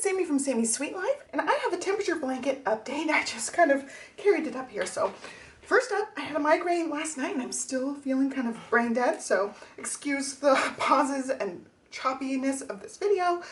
Sammy from Sammy's Sweet Life, and I have a temperature blanket update. I just kind of carried it up here. So first up, I had a migraine last night and I'm still feeling kind of brain dead, so excuse the pauses and choppiness of this video,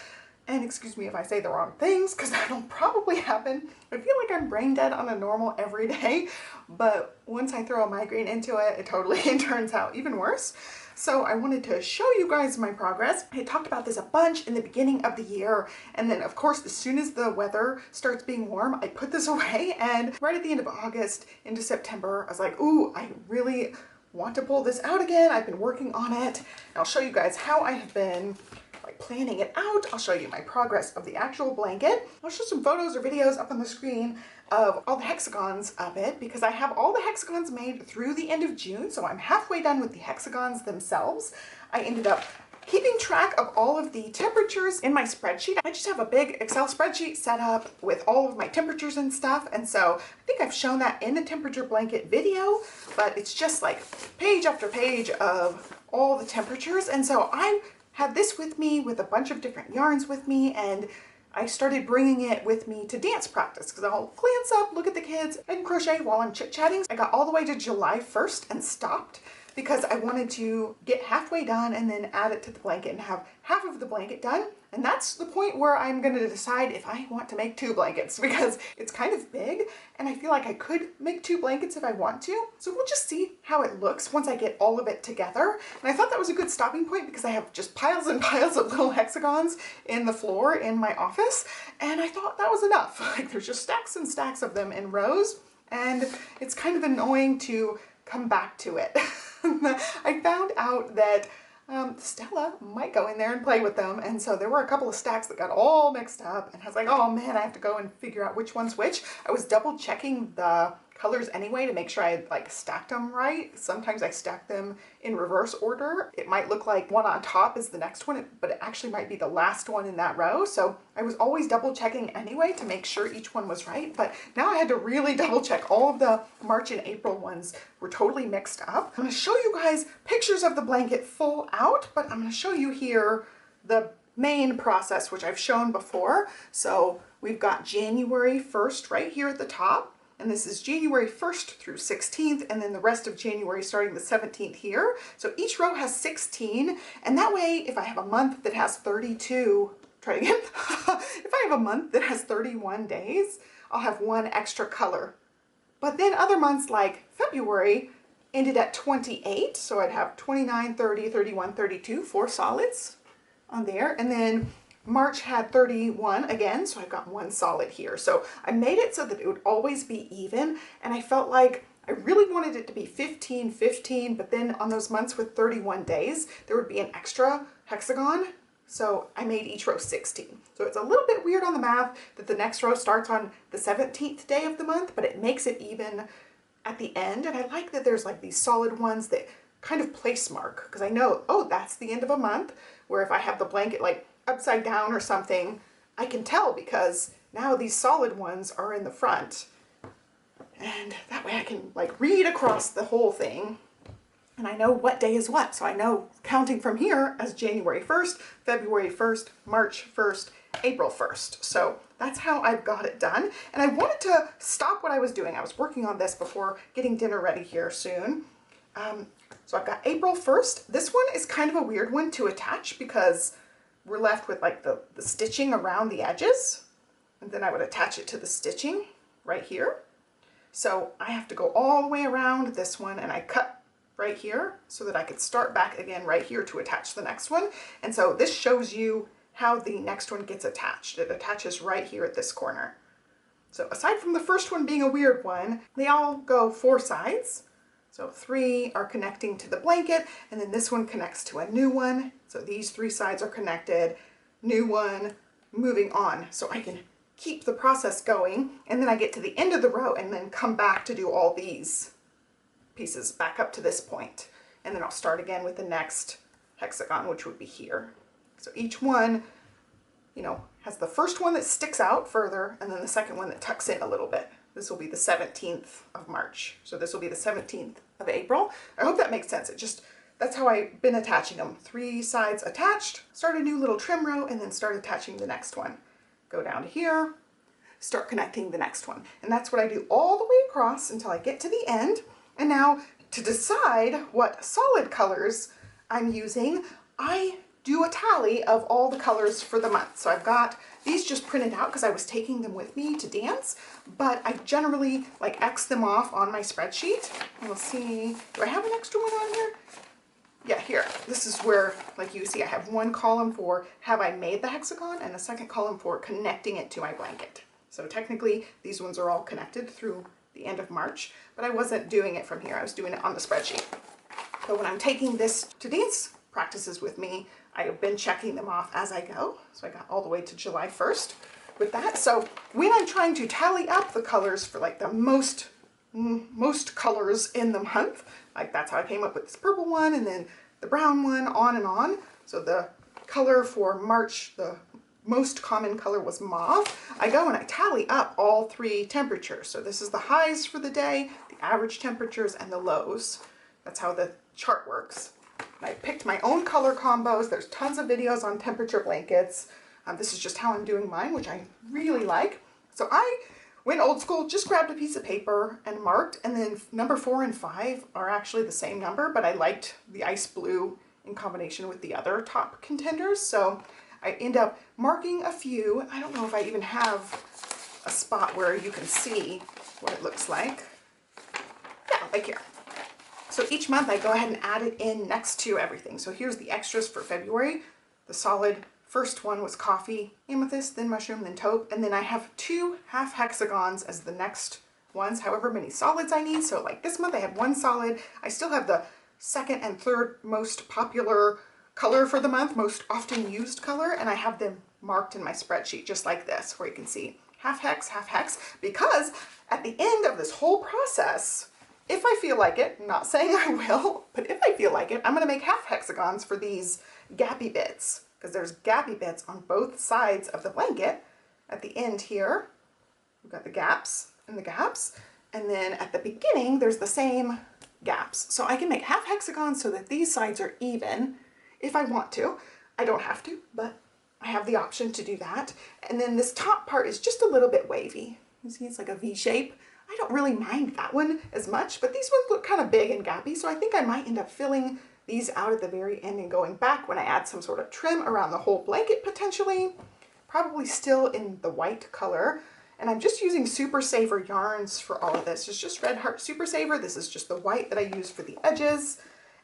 and excuse me if I say the wrong things, because that'll probably happen. I feel like I'm brain dead on a normal everyday, but once I throw a migraine into it, it totally turns out even worse. So I wanted to show you guys my progress. I talked about this a bunch in the beginning of the year, and then of course as soon as the weather starts being warm, I put this away, and right at the end of August into September, I was like, ooh, I really want to pull this out again. I've been working on it, and I'll show you guys how I have been planning it out. I'll show you my progress of the actual blanket. I'll show some photos or videos up on the screen of all the hexagons of it, because I have all the hexagons made through the end of June, so I'm halfway done with the hexagons themselves. I ended up keeping track of all of the temperatures in my spreadsheet. I just have a big Excel spreadsheet set up with all of my temperatures and stuff, and so I think I've shown that in the temperature blanket video, but it's just like page after page of all the temperatures. And so I had this with me with a bunch of different yarns with me, and I started bringing it with me to dance practice because I'll glance up, look at the kids, and crochet while I'm chit-chatting. I got all the way to July 1st and stopped because I wanted to get halfway done and then add it to the blanket and have half of the blanket done. And that's the point where I'm going to decide if I want to make 2 blankets, because it's kind of big and I feel like I could make 2 blankets if I want to. So we'll just see how it looks once I get all of it together. And I thought that was a good stopping point because I have just piles and piles of little hexagons in the floor in my office, and I thought that was enough. Like, there's just stacks and stacks of them in rows, and it's kind of annoying to come back to it. I found out that Stella might go in there and play with them, and so there were a couple of stacks that got all mixed up, and I was like, oh man, I have to go and figure out which one's which. I was double checking the colors anyway to make sure I had like stacked them right. Sometimes I stack them in reverse order. It might look like one on top is the next one, but it actually might be the last one in that row. So I was always double checking anyway to make sure each one was right, but now I had to really double check. All of the March and April ones were totally mixed up. I'm going to show you guys pictures of the blanket full out, but I'm going to show you here the main process, which I've shown before. So we've got January 1st right here at the top. And this is January 1st through 16th, and then the rest of January starting the 17th here. So each row has 16, and that way if I have a month that has 32, try it again. If I have a month that has 31 days, I'll have 1 extra color. But then other months like February ended at 28, so I'd have 29, 30, 31, 32, 4 solids on there, and then March had 31 again, so I've got 1 solid here. So I made it so that it would always be even, and I felt like I really wanted it to be 15, 15, but then on those months with 31 days, there would be an extra hexagon. So I made each row 16. So it's a little bit weird on the math that the next row starts on the 17th day of the month, but it makes it even at the end. And I like that there's like these solid ones that kind of place mark, because I know, oh, that's the end of a month, where if I have the blanket like upside down or something, I can tell because now these solid ones are in the front, and that way I can like read across the whole thing and I know what day is what. So I know counting from here as January 1st, February 1st, March 1st, April 1st. So that's how I've got it done. And I wanted to stop what I was doing. I was working on this before getting dinner ready here soon. So I've got April 1st. This one is kind of a weird one to attach because we're left with like the stitching around the edges, and then I would attach it to the stitching right here. So I have to go all the way around this one, and I cut right here so that I could start back again right here to attach the next one. And so this shows you how the next one gets attached. It attaches right here at this corner. So aside from the first one being a weird one, they all go 4 sides. So 3 are connecting to the blanket, and then this one connects to a new one. So these 3 sides are connected, new one, moving on. So I can keep the process going, and then I get to the end of the row and then come back to do all these pieces back up to this point. And then I'll start again with the next hexagon, which would be here. So each one, you know, has the first one that sticks out further, and then the second one that tucks in a little bit. This will be the 17th of March. So this will be the 17th of April. I hope that makes sense. That's how I've been attaching them. 3 sides attached, start a new little trim row, and then start attaching the next one. go down to here, start connecting the next one. And that's what I do all the way across until I get to the end. And now to decide what solid colors I'm using, I do a tally of all the colors for the month. So I've got these just printed out because I was taking them with me to dance, but I generally like X them off on my spreadsheet. And we'll see, do I have an extra one on here? Yeah, here. This is where, like you see, I have one column for have I made the hexagon and a second column for connecting it to my blanket. So technically these ones are all connected through the end of March, but I wasn't doing it from here. I was doing it on the spreadsheet. So when I'm taking this to dance practices with me, I have been checking them off as I go. So I got all the way to July 1st with that. So when I'm trying to tally up the colors for like the most colors in the month, like that's how I came up with this purple one and then the brown one, on and on. So the color for March, the most common color was mauve. I go and I tally up all three temperatures. So this is the highs for the day, the average temperatures, and the lows. That's how the chart works. And I picked my own color combos. There's tons of videos on temperature blankets. This is just how I'm doing mine, which I really like. So I went old school, just grabbed a piece of paper and marked, and then number 4 and 5 are actually the same number, but I liked the ice blue in combination with the other top contenders. So I end up marking a few. I don't know if I even have a spot where you can see what it looks like. Yeah, like here. So each month I go ahead and add it in next to everything. So here's the extras for February. The solid first one was coffee, amethyst, then mushroom, then taupe. And then I have 2 half hexagons as the next ones, however many solids I need. So like this month I had 1 solid. I still have the second and third most popular color for the month, most often used color, and I have them marked in my spreadsheet just like this, where you can see half hex, because at the end of this whole process, if I feel like it, not saying I will, but if I feel like it, I'm going to make half hexagons for these gappy bits, because there's gappy bits on both sides of the blanket. At the end here, we've got the gaps and the gaps, and then at the beginning, there's the same gaps. So I can make half hexagons so that these sides are even if I want to. I don't have to, but I have the option to do that. And then this top part is just a little bit wavy. You see, it's like a V shape. I don't really mind that one as much, but these ones look kind of big and gappy, so I think I might end up filling these out at the very end and going back when I add some sort of trim around the whole blanket potentially. Probably still in the white color. And I'm just using Super Saver yarns for all of this. It's just Red Heart Super Saver. This is just the white that I use for the edges.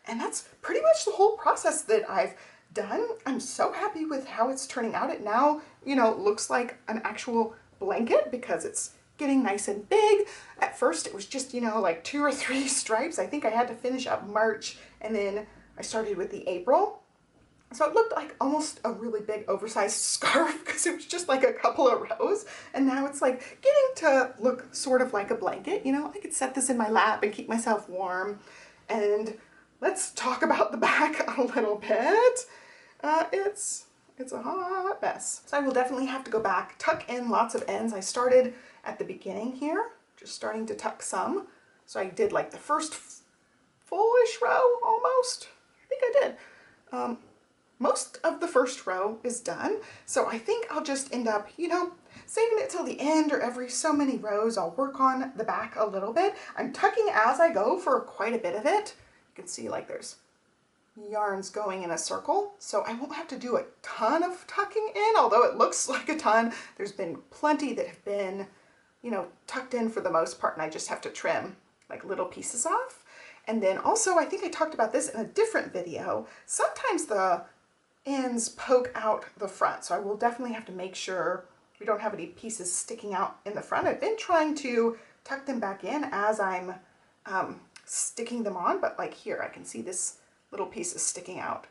And that's pretty much the whole process that I've done. I'm so happy with how it's turning out. It now, you know, looks like an actual blanket because it's getting nice and big. At first it was just, you know, like 2 or 3 stripes. I think I had to finish up March and then I started with the April. So it looked like almost a really big oversized scarf because it was just like a couple of rows. And now it's like getting to look sort of like a blanket. You know, I could set this in my lap and keep myself warm. And let's talk about the back a little bit. It's a hot mess. So I will definitely have to go back, tuck in lots of ends. I started at the beginning here, just starting to tuck some. So I did like the first full-ish row almost. I think I did. Most of the first row is done. So I think I'll just end up, you know, saving it till the end or every so many rows. I'll work on the back a little bit. I'm tucking as I go for quite a bit of it. You can see like there's yarns going in a circle, so I won't have to do a ton of tucking in, although it looks like a ton. There's been plenty that have been, you know, tucked in for the most part, and I just have to trim like little pieces off. And then also, I think I talked about this in a different video, sometimes the ends poke out the front, so I will definitely have to make sure we don't have any pieces sticking out in the front. I've been trying to tuck them back in as I'm sticking them on, but like here I can see this little piece is sticking out.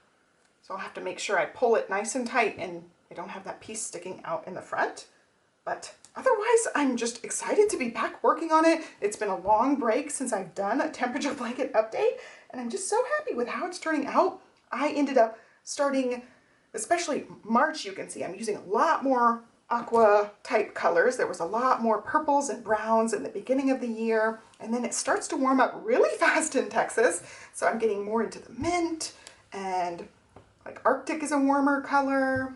So I'll have to make sure I pull it nice and tight and I don't have that piece sticking out in the front. But otherwise, I'm just excited to be back working on it. It's been a long break since I've done a temperature blanket update, and I'm just so happy with how it's turning out. I ended up starting, especially March, you can see I'm using a lot more aqua type colors. There was a lot more purples and browns in the beginning of the year, and then it starts to warm up really fast in Texas, so I'm getting more into the mint, and like Arctic is a warmer color.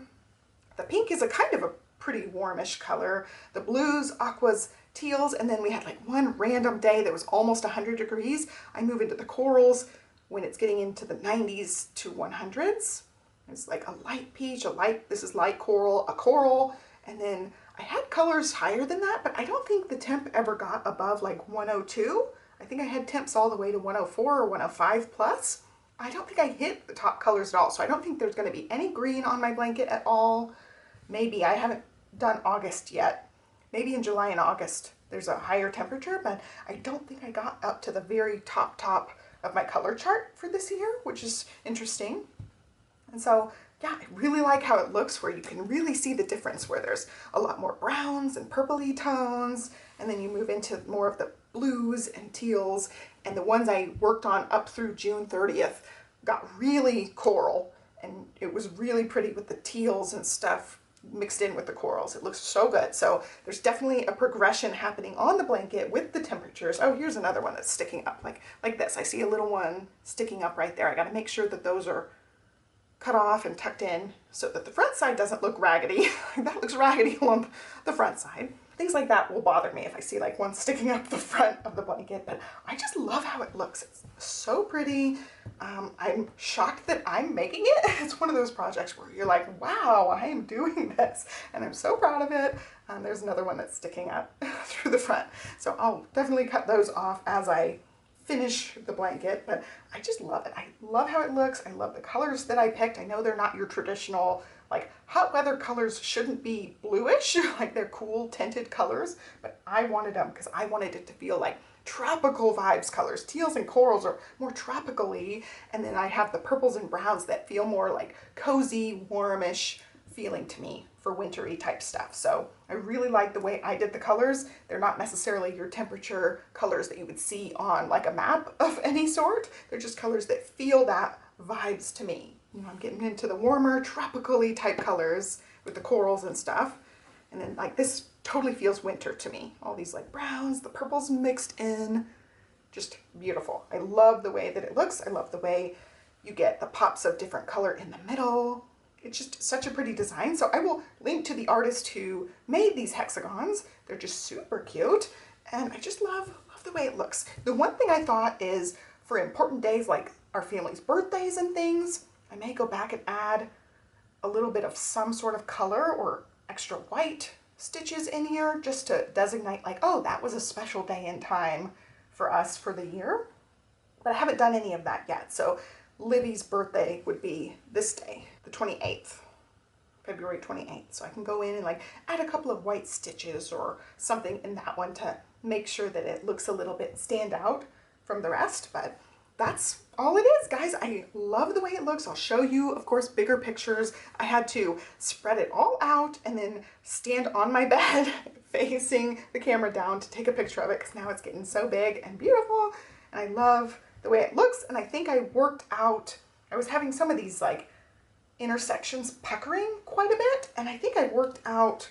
The pink is a kind of a pretty warmish color. The blues, aquas, teals, and then we had like one random day that was almost 100 degrees. I move into the corals when it's getting into the 90s to 100s. It's like a light peach, this is light coral, a coral, and then I had colors higher than that, but I don't think the temp ever got above like 102. I think I had temps all the way to 104 or 105 plus. I don't think I hit the top colors at all, so I don't think there's going to be any green on my blanket at all. Maybe, I haven't done August yet. Maybe in July and August there's a higher temperature, but I don't think I got up to the very top of my color chart for this year, which is interesting. And so, yeah, I really like how it looks, where you can really see the difference, where there's a lot more browns and purpley tones, and then you move into more of the blues and teals, and the ones I worked on up through June 30th got really coral, and it was really pretty with the teals and stuff mixed in with the corals. It looks so good. So there's definitely a progression happening on the blanket with the temperatures. Oh, here's another one that's sticking up like this. I see a little one sticking up right there. I got to make sure that those are cut off and tucked in so that the front side doesn't look raggedy. That looks raggedy along the front side. Things like that will bother me if I see like one sticking up the front of the blanket, but I just love how it looks. It's so pretty. I'm shocked that I'm making it. It's one of those projects where you're like, wow, I am doing this, and I'm so proud of it. There's another one that's sticking up through the front. So I'll definitely cut those off as I finish the blanket, but I just love it. I love how it looks. I love the colors that I picked. I know they're not your traditional, like, hot weather colors shouldn't be bluish, like they're cool tinted colors, but I wanted them because I wanted it to feel like tropical vibes colors. Teals and corals are more tropically, and then I have the purples and browns that feel more like cozy, warmish feeling to me for wintry type stuff. So I really like the way I did the colors. They're not necessarily your temperature colors that you would see on like a map of any sort. They're just colors that feel that vibes to me. You know, I'm getting into the warmer, tropically type colors with the corals and stuff. And then like this totally feels winter to me. All these like browns, the purples mixed in, just beautiful. I love the way that it looks. I love the way you get the pops of different color in the middle. It's just such a pretty design. So I will link to the artist who made these hexagons. They're just super cute. And I just love the way it looks. The one thing I thought is for important days like our family's birthdays and things, I may go back and add a little bit of some sort of color or extra white stitches in here just to designate like, oh, that was a special day in time for us for the year. But I haven't done any of that yet. So Libby's birthday would be this day, the 28th, February 28th. So I can go in and like add a couple of white stitches or something in that one to make sure that it looks a little bit stand out from the rest. But that's all it is, guys. I love the way it looks. I'll show you, of course, bigger pictures. I had to spread it all out and then stand on my bed facing the camera down to take a picture of it because now it's getting so big and beautiful. And I love the way it looks. And I think I worked out, I was having some of these like intersections puckering quite a bit. And I think I worked out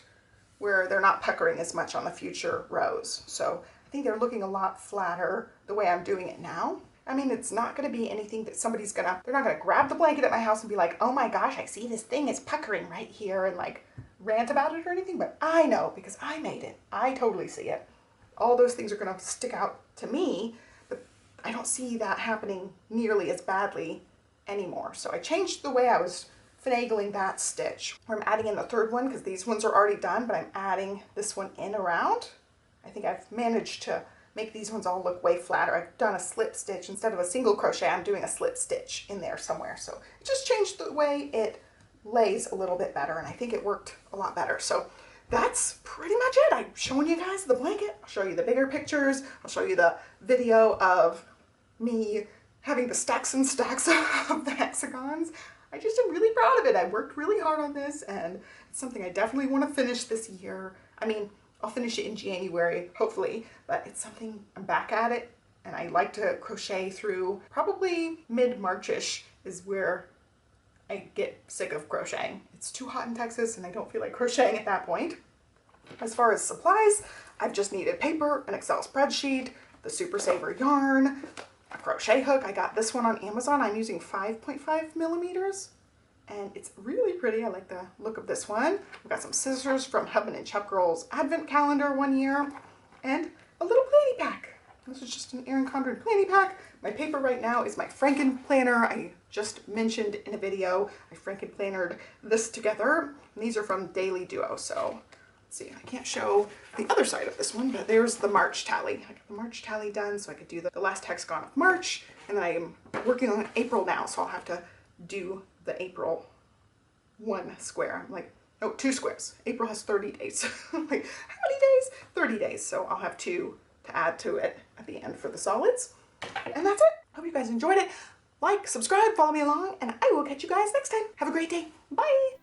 where they're not puckering as much on the future rows. So I think they're looking a lot flatter the way I'm doing it now. I mean, it's not going to be anything that they're not going to grab the blanket at my house and be like, oh my gosh, I see this thing is puckering right here and like rant about it or anything. But I know because I made it. I totally see it. All those things are going to stick out to me, but I don't see that happening nearly as badly anymore. So I changed the way I was finagling that stitch. Where I'm adding in the third one because these ones are already done, but I'm adding this one in around. I think I've managed to make these ones all look way flatter. I've done a slip stitch. Instead of a single crochet, I'm doing a slip stitch in there somewhere. So it just changed the way it lays a little bit better, and I think it worked a lot better. So that's pretty much it. I'm showing you guys the blanket. I'll show you the bigger pictures. I'll show you the video of me having the stacks and stacks of the hexagons. I just am really proud of it. I worked really hard on this, and it's something I definitely want to finish this year. I mean, I'll finish it in January, hopefully, but it's something I'm back at it, and I like to crochet through probably mid-March-ish is where I get sick of crocheting. It's too hot in Texas, and I don't feel like crocheting at that point. As far as supplies, I've just needed paper, an Excel spreadsheet, the Super Saver yarn, a crochet hook. I got this one on Amazon. I'm using 5.5 millimeters, and it's really pretty. I like the look of this one. We've got some scissors from Hubman and Chuck Girl's Advent Calendar one year, and a little planny pack. This is just an Erin Condren planny pack. My paper right now is my Franken planner. I just mentioned in a video, I Franken plannered this together. And these are from Daily Duo, so let's see, I can't show the other side of this one, but there's the March tally. I got the March tally done so I could do the last hexagon of March, and then I am working on April now, so I'll have to do the April 1 square. I'm like, oh, 2 squares. April has 30 days. I'm like, how many days? 30 days, so I'll have 2 to add to it at the end for the solids. And that's it. Hope you guys enjoyed it. Like, subscribe, follow me along, and I will catch you guys next time. Have a great day. Bye.